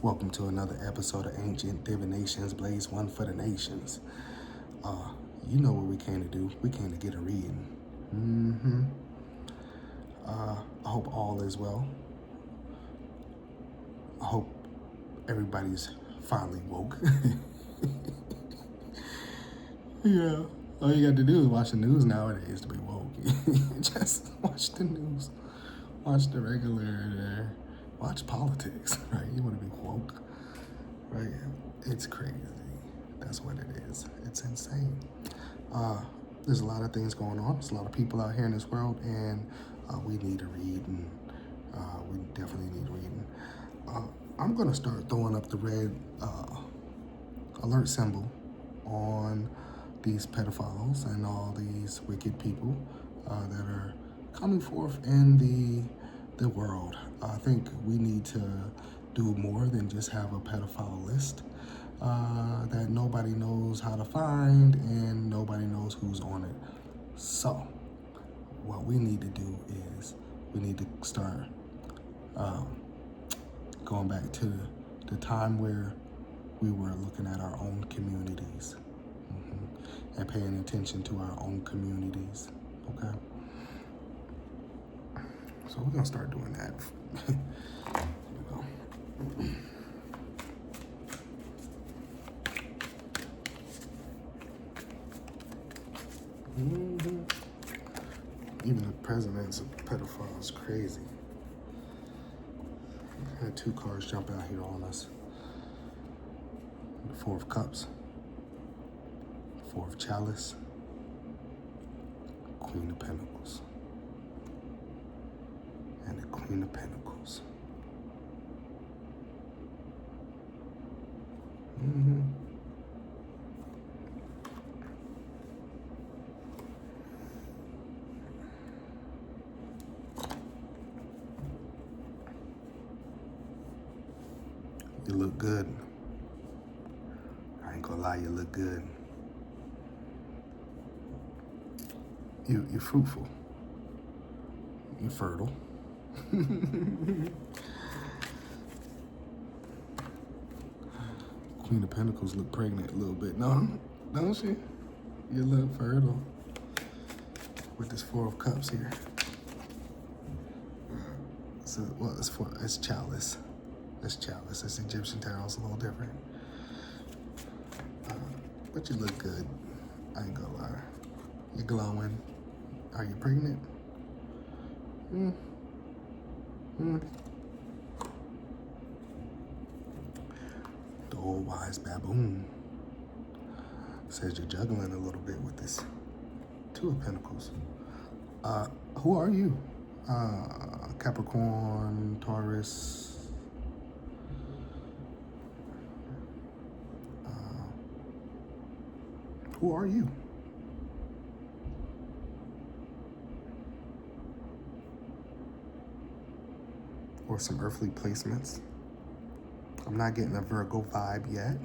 Welcome to another episode of Ancient Divinations, Blaze One for the Nations. You know what we came to do. We came to get a reading. I hope all is well. I hope everybody's finally woke. Yeah, all you got to do is watch the news nowadays to be woke. Just watch the news. Watch the regular, watch politics, right? You want to be woke, right? It's crazy. That's what it is. It's insane. There's a lot of things going on. There's a lot of people out here in this world, and we need a read, and we definitely need a reading. I'm gonna start throwing up the red alert symbol on these pedophiles and all these wicked people that are coming forth in the world. I think we need to do more than just have a pedophile list that nobody knows how to find and nobody knows who's on it. So what we need to do is we need to start going back to the time where we were looking at our own communities and paying attention to our own communities, okay? So we're gonna start doing that. You know. Even the president's a pedophile. It's crazy. I had two cars jump out here on us. The Four of Cups, Four of Chalice, Queen of Pentacles, and the Queen of Pentacles. You look good. I ain't gonna lie, you look good. You're fruitful. You're fertile. Queen of Pentacles look pregnant a little bit. No, don't she? You look fertile. With this Four of Cups here. So, well, it's Chalice. It's Chalice. It's Egyptian tarot. It's a little different. But you look good. I ain't gonna lie. You're glowing. Are you pregnant? The old wise baboon says you're juggling a little bit with this Two of Pentacles. Who are you? Capricorn, Taurus. Who are you? Or some earthly placements. I'm not getting a Virgo vibe yet.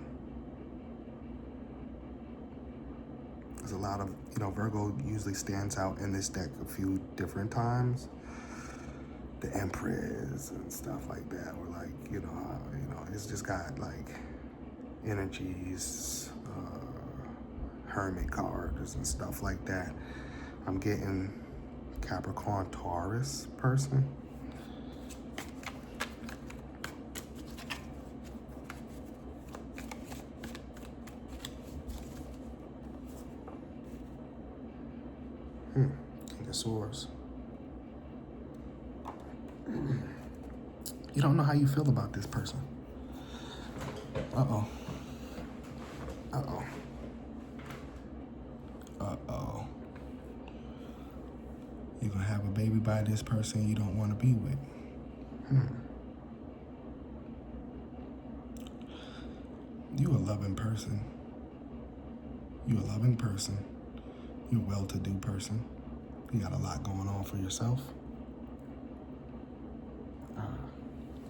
There's a lot of, Virgo usually stands out in this deck a few different times. The Empress and stuff like that, or like, it's just got like energies, hermit cards and stuff like that. I'm getting Capricorn, Taurus person. King of Swords. You don't know how you feel about this person. Uh-oh. Uh-oh. Uh-oh. You're gonna have a baby by this person you don't want to be with. You a loving person. You a loving person. You're a well-to-do person. You got a lot going on for yourself.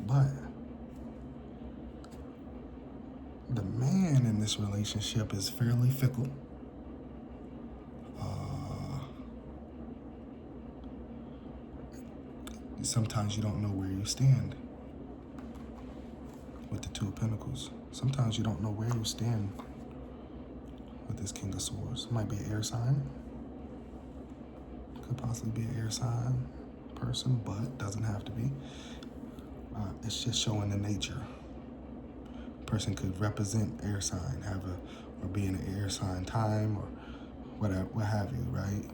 But the man in this relationship is fairly fickle. Sometimes you don't know where you stand with the Two of Pentacles. Sometimes you don't know where you stand with this King of Swords. Might be an air sign. Could possibly be an air sign person, but doesn't have to be. It's just showing the nature. Person could represent air sign, or be in an air sign time, or whatever, what have you, right?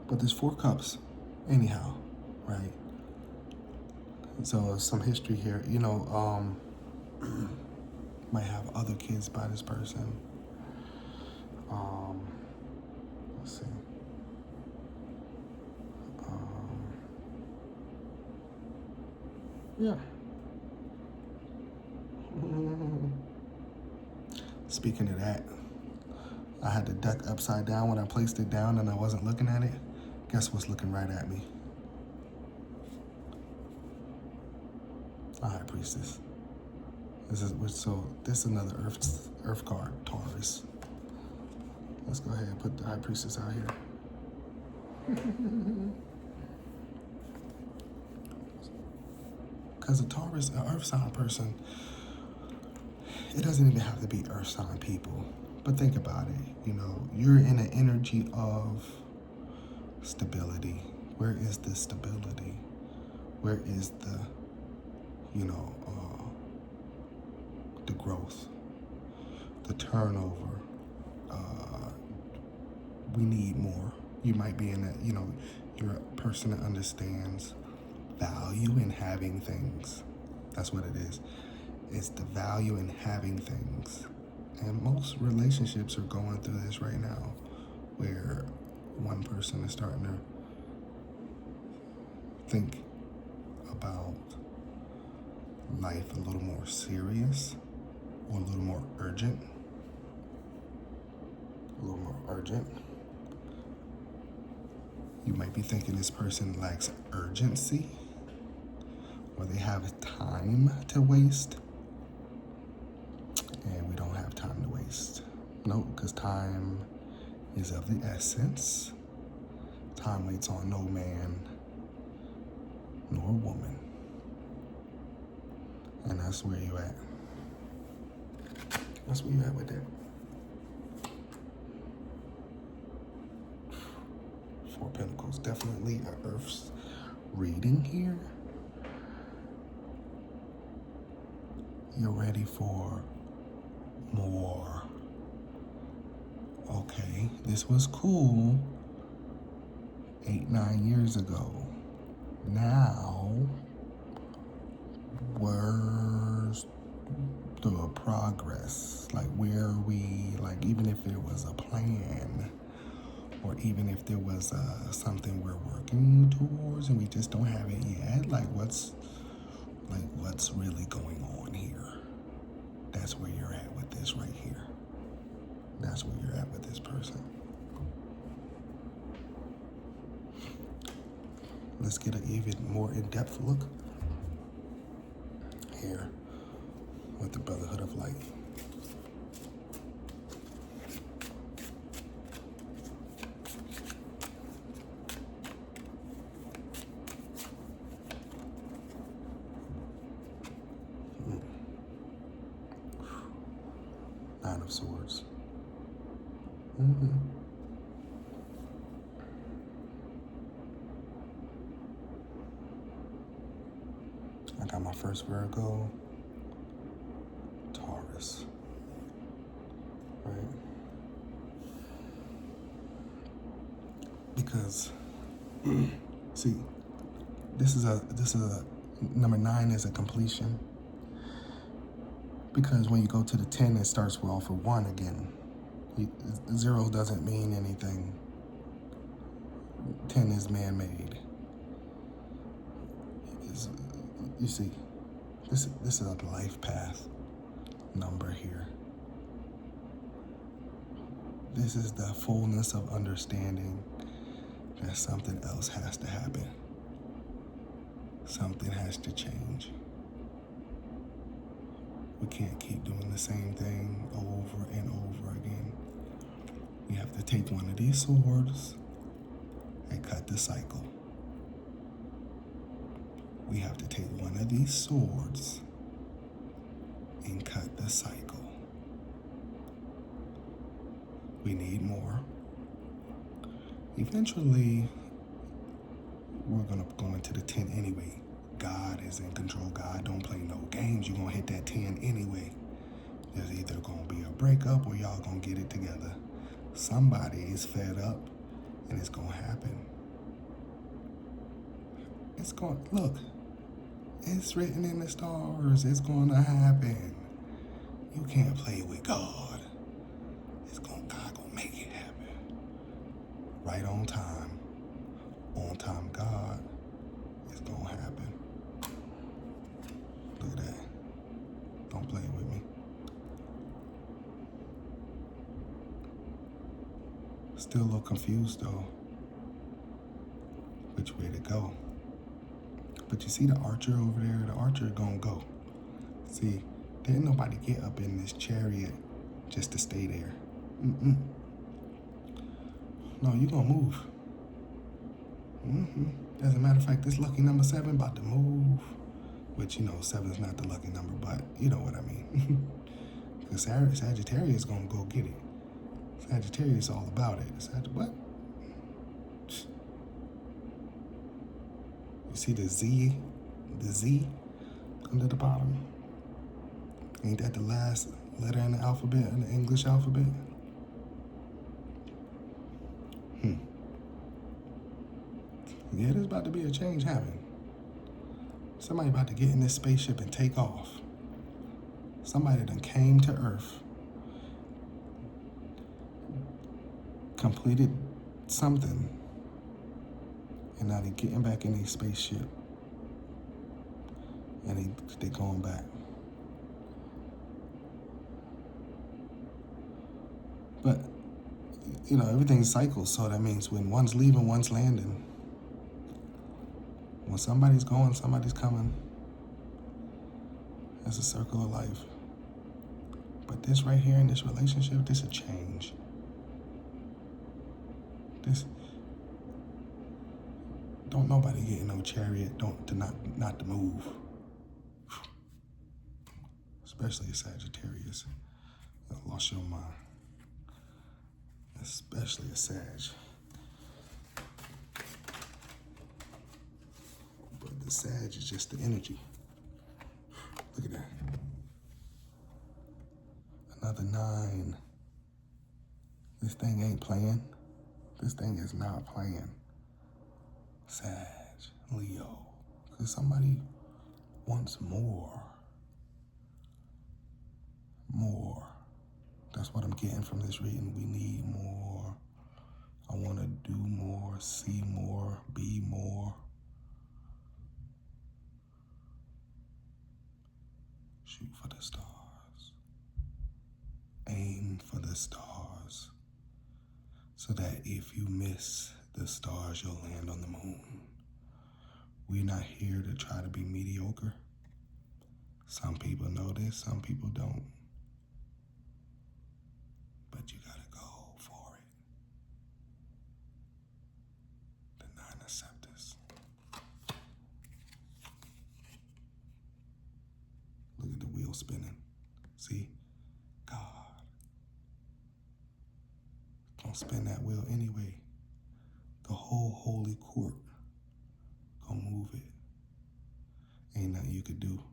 But there's 4 cups, anyhow, right? So some history here, might have other kids by this person. Let's see. Yeah. Speaking of that, I had the deck upside down when I placed it down and I wasn't looking at it. Guess what's looking right at me? A High Priestess. This is another Earth card, Taurus. Let's go ahead and put the High Priestess out here. Because a Taurus, an Earth sign person, it doesn't even have to be Earth sign people. But think about it, you're in an energy of stability. Where is the stability? Where is the, the growth, the turnover? We need more. You might be in a, you're a person that understands value in having things. That's what it is. It's the value in having things. And most relationships are going through this right now, where one person is starting to think about life a little more serious, or a little more urgent. You might be thinking this person lacks urgency, or they have time to waste. And we don't have time to waste. No, because time is of the essence. Time waits on no man nor woman. And that's where you at. That's where you at with that. 4 Pentacles, definitely an Earth's reading here. You're ready for more. Okay, this was cool 8-9 years ago. Now, where's the progress? Like, where are we? Like, even if there was a plan, or even if there was something we're working towards and we just don't have it yet, what's really going on here? That's where you're at with this right here. That's where you're at with this person. Let's get an even more in-depth look here with the Brotherhood of Light. Nine of Swords. I got my first Virgo, Taurus, right? Because, see, this is a number 9 is a completion. Because when you go to the 10, it starts off with 1 again. 0 doesn't mean anything. 10 is man-made. You see, this is a life path number here. This is the fullness of understanding that something else has to happen. Something has to change. We can't keep doing the same thing over and over again. We have to take one of these swords and cut the cycle. We have to take one of these swords and cut the cycle. We need more. Eventually, we're gonna go into the 10 anyway. God is in control. God don't play no games. You're gonna hit that 10 anyway. There's either gonna be a breakup or y'all gonna get it together. Somebody is fed up and it's gonna happen. It's going, look, it's written in the stars. It's gonna happen. You can't play with God. God gonna make it happen. Right on time. On time, God. It's gonna happen. Look at that. Don't play with me. Still a little confused though. Which way to go? But you see the archer over there? The archer gonna go. See, didn't nobody get up in this chariot just to stay there. No, you gonna move. As a matter of fact, this lucky number 7 about to move. Which, 7's not the lucky number, but you know what I mean. Because Sagittarius gonna go get it. Sagittarius all about it. What? You see the Z under the bottom? Ain't that the last letter in the alphabet, in the English alphabet? Yeah, there's about to be a change happening. Somebody about to get in this spaceship and take off. Somebody done came to Earth, completed something, and now they getting back in their spaceship. And they going back. But, everything's cycles, so that means when one's leaving, one's landing. When somebody's going, somebody's coming. That's a circle of life. But this right here in this relationship, this a change. Don't nobody get in no chariot, not to move. Especially a Sagittarius. You lost your mind. Especially a Sag. But the Sag is just the energy. Look at that. Another 9. This thing ain't playing. This thing is not playing. Sag, Leo. Because somebody wants more. More. That's what I'm getting from this reading. We need more. I want to do more, see more, be more. Shoot for the stars. Aim for the stars. So that if you miss the stars, you'll land on the moon. We're not here to try to be mediocre. Some people know this, some people don't. But you gotta go for it. The 9 of Scepters. Look at the wheel spinning. See? God. Don't spin that wheel anyway. The whole holy court gonna move it. Ain't nothing you could do.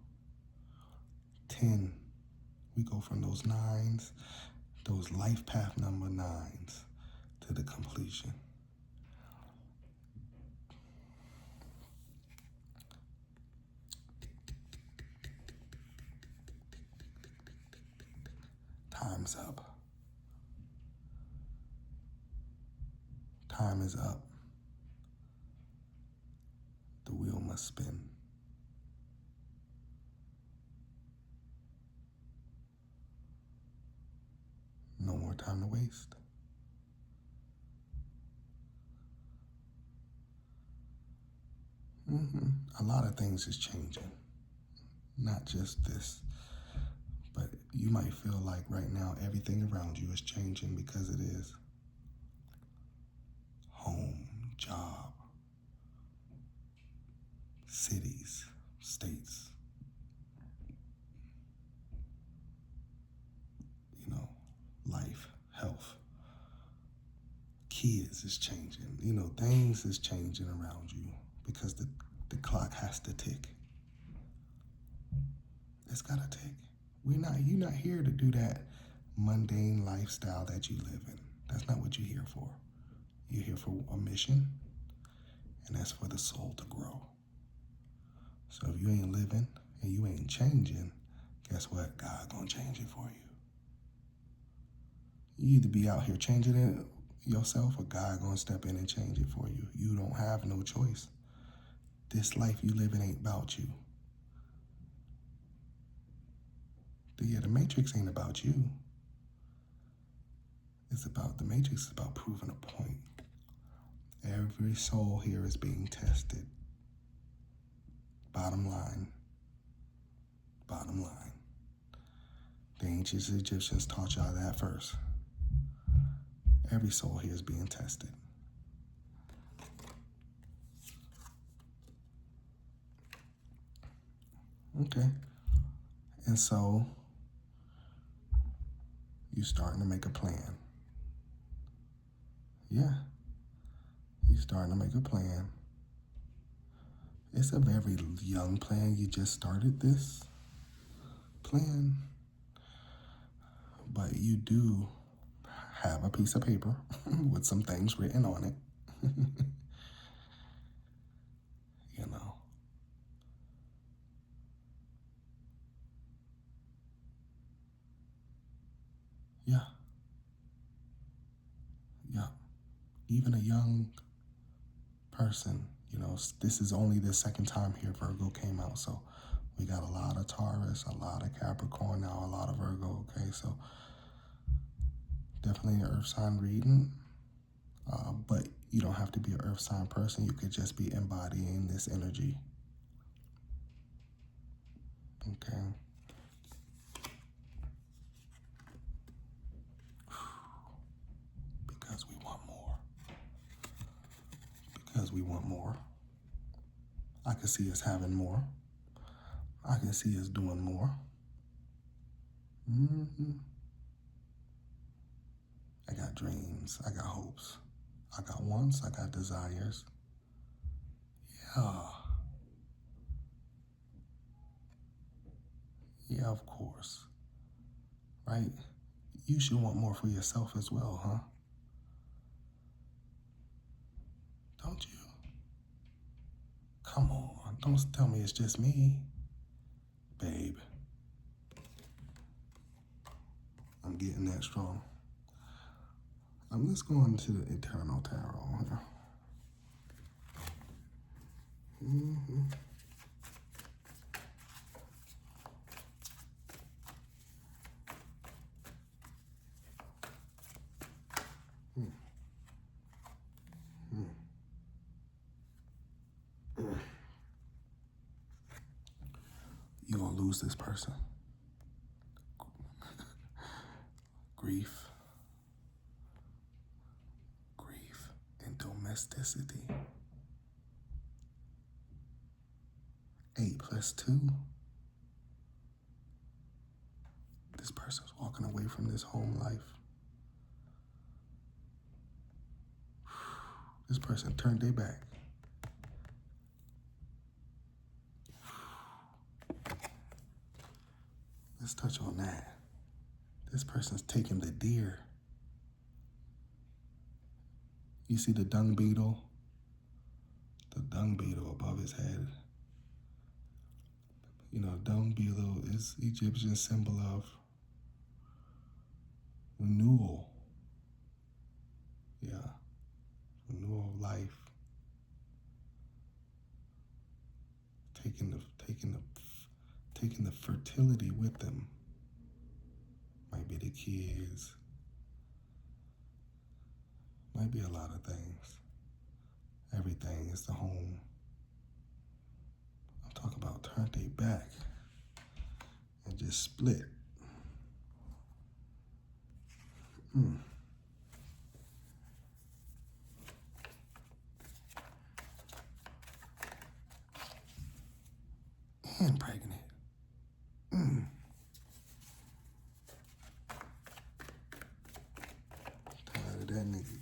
10. We go from those 9s, those life path number 9s, to the completion. Time's up. Time is up. The wheel must spin. No more time to waste. A lot of things is changing. Not just this, But you might feel like right now everything around you is changing because it is. Home, job, cities, states, life, health, kids is changing. Things is changing around you because the clock has to tick. It's gotta tick. You're not here to do that mundane lifestyle that you live in. That's not what you're here for. You're here for a mission, and that's for the soul to grow. So if you ain't living and you ain't changing, guess what? God gonna change it for you. You either be out here changing it yourself or God gonna step in and change it for you. You don't have no choice. This life you living ain't about you. The Matrix ain't about you. The Matrix is about proving a point. Every soul here is being tested. Bottom line. The ancient Egyptians taught y'all that first. Every soul here is being tested. Okay. And so, you starting to make a plan. Yeah. You starting to make a plan. It's a very young plan. You just started this plan. But you do have a piece of paper with some things written on it. Yeah. Yeah. Even a young person, this is only the second time here Virgo came out. So we got a lot of Taurus, a lot of Capricorn now, a lot of Virgo. Okay, so definitely an earth sign reading. But you don't have to be an earth sign person. You could just be embodying this energy. Okay. Because we want more. Because we want more. I can see us having more. I can see us doing more. I got dreams. I got hopes. I got wants. I got desires. Yeah. Yeah, of course. Right? You should want more for yourself as well, huh? Don't you? Come on. Don't tell me it's just me. Babe. I'm getting that strong. Let's go into the Eternal Tarot. You're going to lose this person. Grief, and domesticity. 8 + 2. This person's walking away from this home life. This person turned their back. Let's touch on that. This person's taking the deer. You see the dung beetle? The dung beetle above his head. Dung beetle is Egyptian symbol of renewal. Yeah. Renewal of life. Taking the fertility with them. Might be the kids. Might be a lot of things. Everything is the home. I'm talking about turned they back and just split. Hmm. And pregnant. Mm. Tired of that nigga.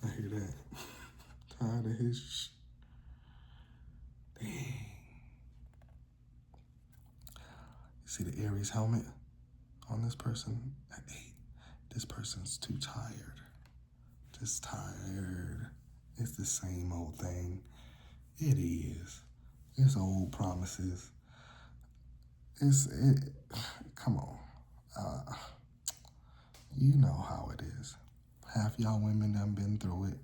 I hear that. Tired of his. Dang. You see the Aries helmet on this person at 8. This person's too tired. Just tired. It's the same old thing. It is. It's old promises. It. Come on. You know how it is. Half y'all women done been through it.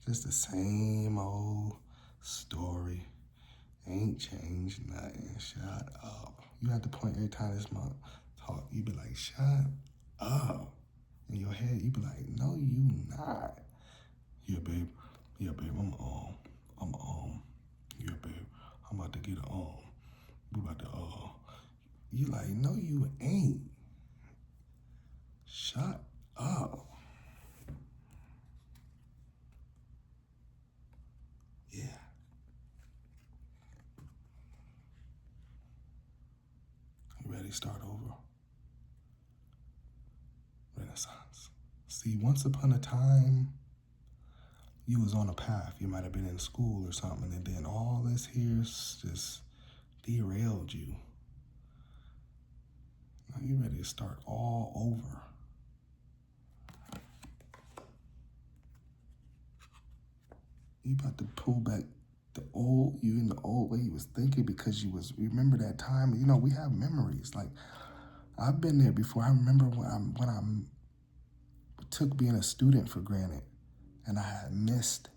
Just the same old story. Ain't changed nothing. Shut up. You have to point every time this month talk. You be like, shut up. In your head, you be like, no, you not. Yeah, babe. Yeah, babe. Yeah, babe. I'm about to get a We about to You like, no, you ain't. Shut up. Yeah. You ready to start over? Renaissance. See, once upon a time, you was on a path. You might have been in school or something, and then all this here's just derailed you. Now you ready to start all over. You about to pull back you in the old way you was thinking because you was remember that time. You know, we have memories. Like I've been there before. I remember when I took being a student for granted, and I had missed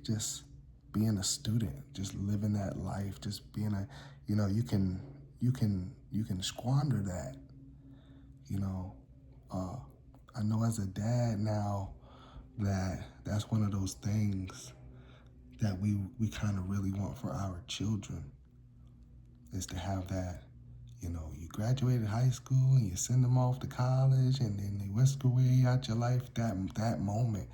just being a student, just living that life, just being you can squander that. You know, I know as a dad now that's one of those things that we kind of really want for our children is to have that. You know, you graduated high school and you send them off to college, and then they whisk away out your life that moment,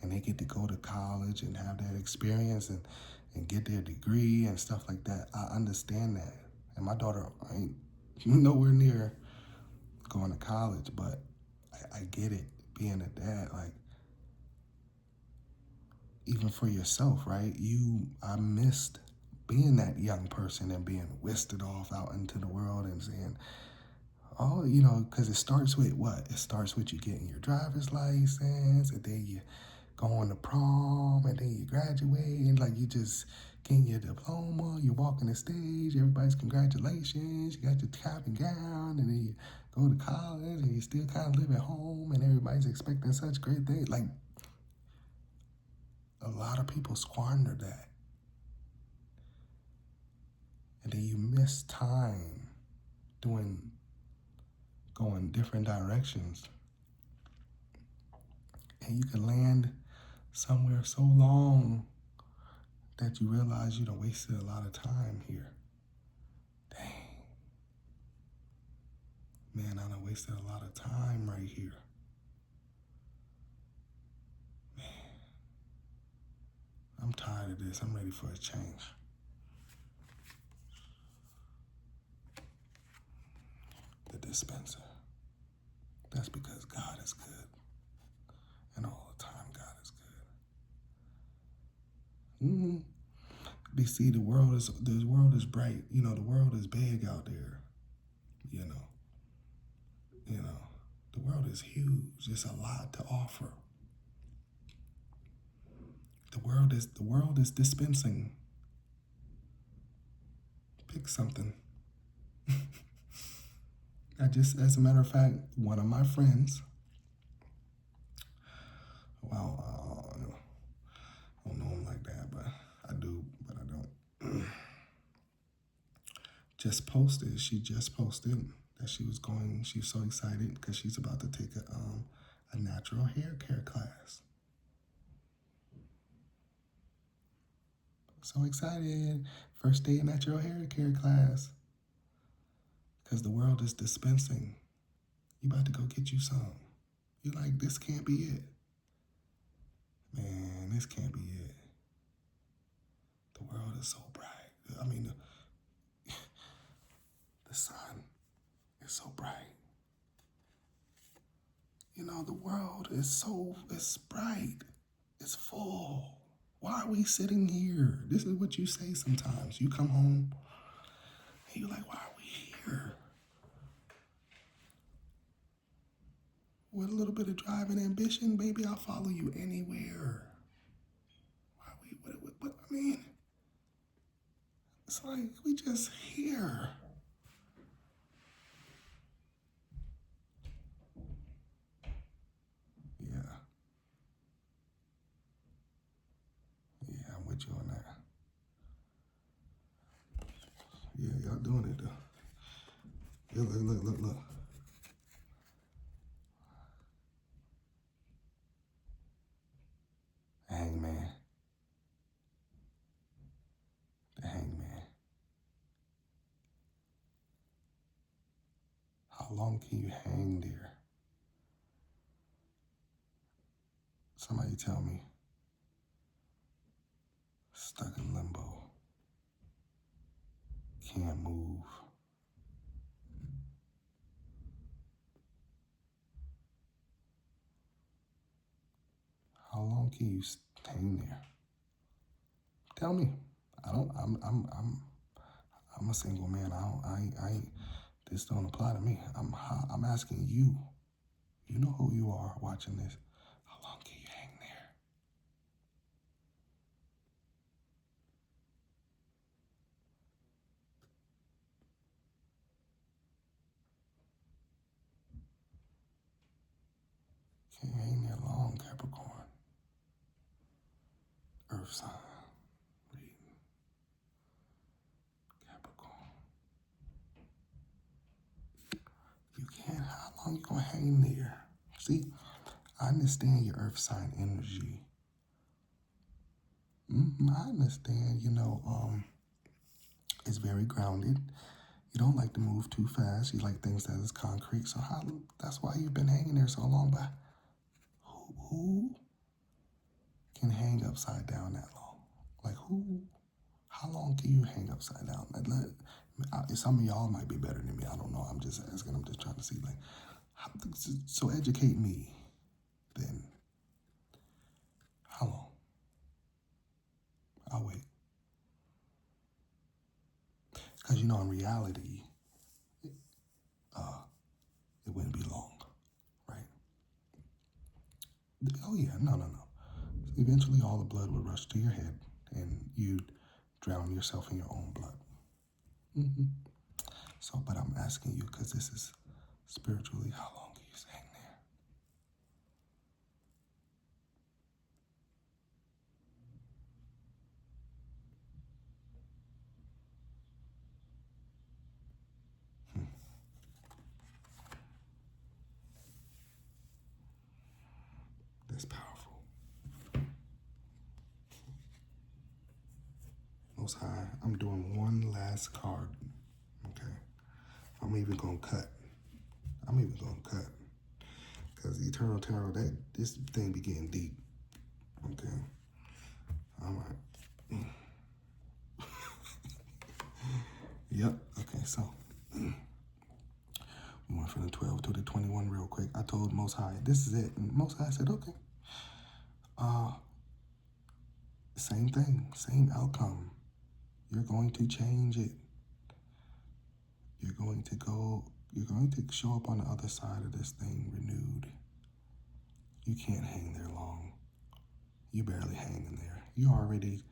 and they get to go to college and have that experience and get their degree and stuff like that. I understand that, and my daughter ain't nowhere near going to college, but I get it. Being a dad, like even for yourself, right? I missed being that young person and being whisked off out into the world and saying, oh, because it starts with what? It starts with you getting your driver's license, and then you going to prom, and then you graduate, and like you just getting your diploma, you're walking the stage, everybody's congratulations, you got your cap and gown, and then you go to college, and you still kind of live at home, and everybody's expecting such great things. Like, a lot of people squander that. And then you miss time going different directions. And you can land somewhere so long that you realize you done wasted a lot of time here. Dang. Man, I done wasted a lot of time right here. Man, I'm tired of this. I'm ready for a change. The dispenser. That's because God is good. And all the time, God is good. Mm-hmm. They see the world is bright. The world is big out there. You know. The world is huge. It's a lot to offer. The world is dispensing. Pick something. As a matter of fact, one of my friends, well, I don't know him like that, but I do, but I don't. She just posted that she's so excited because she's about to take a natural hair care class. So excited. First day in natural hair care class. Because the world is dispensing. You about to go get you some. You're like, this can't be it. Man, this can't be it. The world is so bright. I mean, the sun is so bright. You know, the world is it's bright. It's full. Why are we sitting here? This is what you say sometimes. You come home and you're like, why are we here? With a little bit of drive and ambition, baby, I'll follow you anywhere. Why what I mean, it's like we just here. Yeah. Yeah, I'm with you on that. Yeah, y'all doing it though. Yeah, look. Hangman. The hangman. How long can you hang there? Somebody tell me. Stuck in limbo. Can't move. How long can you hang there? Tell me. I don't. I'm a single man. This don't apply to me. I'm asking you. You know who you are watching this. How long can you hang there? Can't hang there long, Capricorn. Earth sign. Read. Capricorn. You can't. How long you gonna hang there? See, I understand your Earth sign energy. I understand. It's very grounded. You don't like to move too fast. You like things that is concrete. So that's why you've been hanging there so long. But who can hang upside down that long? Like who? How long can you hang upside down? Some of y'all might be better than me. I don't know. I'm just asking. I'm just trying to see. So educate me. Then how long? I'll wait. Because in reality, it wouldn't be long, right? Oh yeah, no. Eventually, all the blood would rush to your head, and you'd drown yourself in your own blood. So, but I'm asking you because this is spiritually, how long can you hang there? That's powerful. Most High, I'm doing one last card. Okay, I'm even gonna cut. Because Eternal Tarot, this thing be getting deep. Okay. All right. Yep. Okay, so we went from the 12 to the 21 real quick. I told Most High, this is it. And Most High said, okay. Same thing, same outcome. You're going to change it. You're going to show up on the other side of this thing renewed. You can't hang there long. You barely hanging there. You already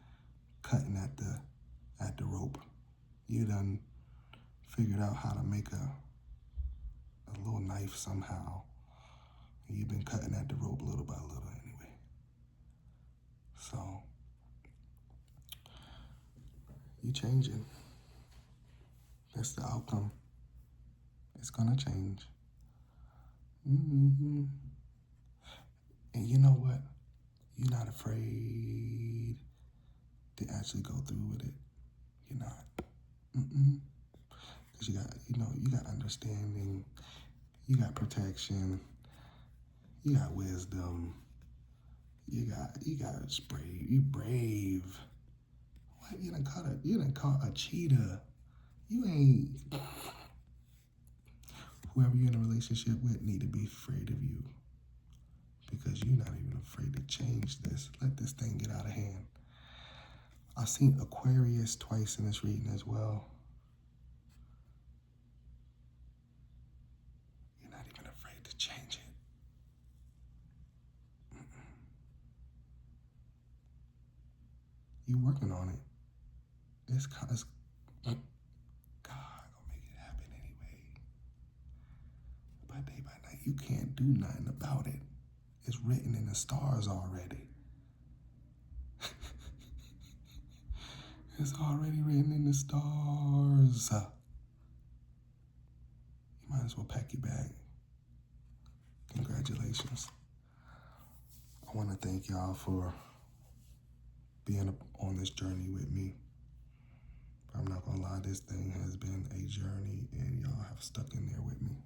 cutting at the rope. You done figured out how to make a little knife somehow. You've been cutting at the rope little by little anyway. So you changing. That's the outcome. It's gonna change. And you know what? You're not afraid to actually go through with it. You're not. Because you got understanding. You got protection. You got wisdom. You got brave. You brave. What? You done caught a cheetah. You ain't. Whoever you're in a relationship with need to be afraid of you, because you're not even afraid to change this. Let this thing get out of hand. I've seen Aquarius twice in this reading as well. You're not even afraid to change it. You working on it. It's God gonna make it happen anyway. By day, by night, you can't do nothing about it. It's written in the stars already. It's already written in the stars. You might as well pack your bag. Congratulations. I want to thank y'all for being on this journey with me. I'm not gonna lie, this thing has been a journey, and y'all have stuck in there with me.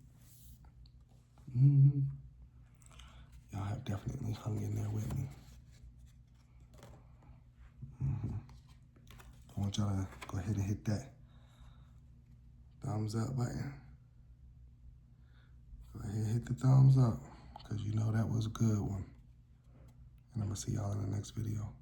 Y'all have definitely hung in there with me. I want y'all to go ahead and hit that thumbs up button. Go ahead and hit the thumbs up, because you know that was a good one. And I'm gonna see y'all in the next video.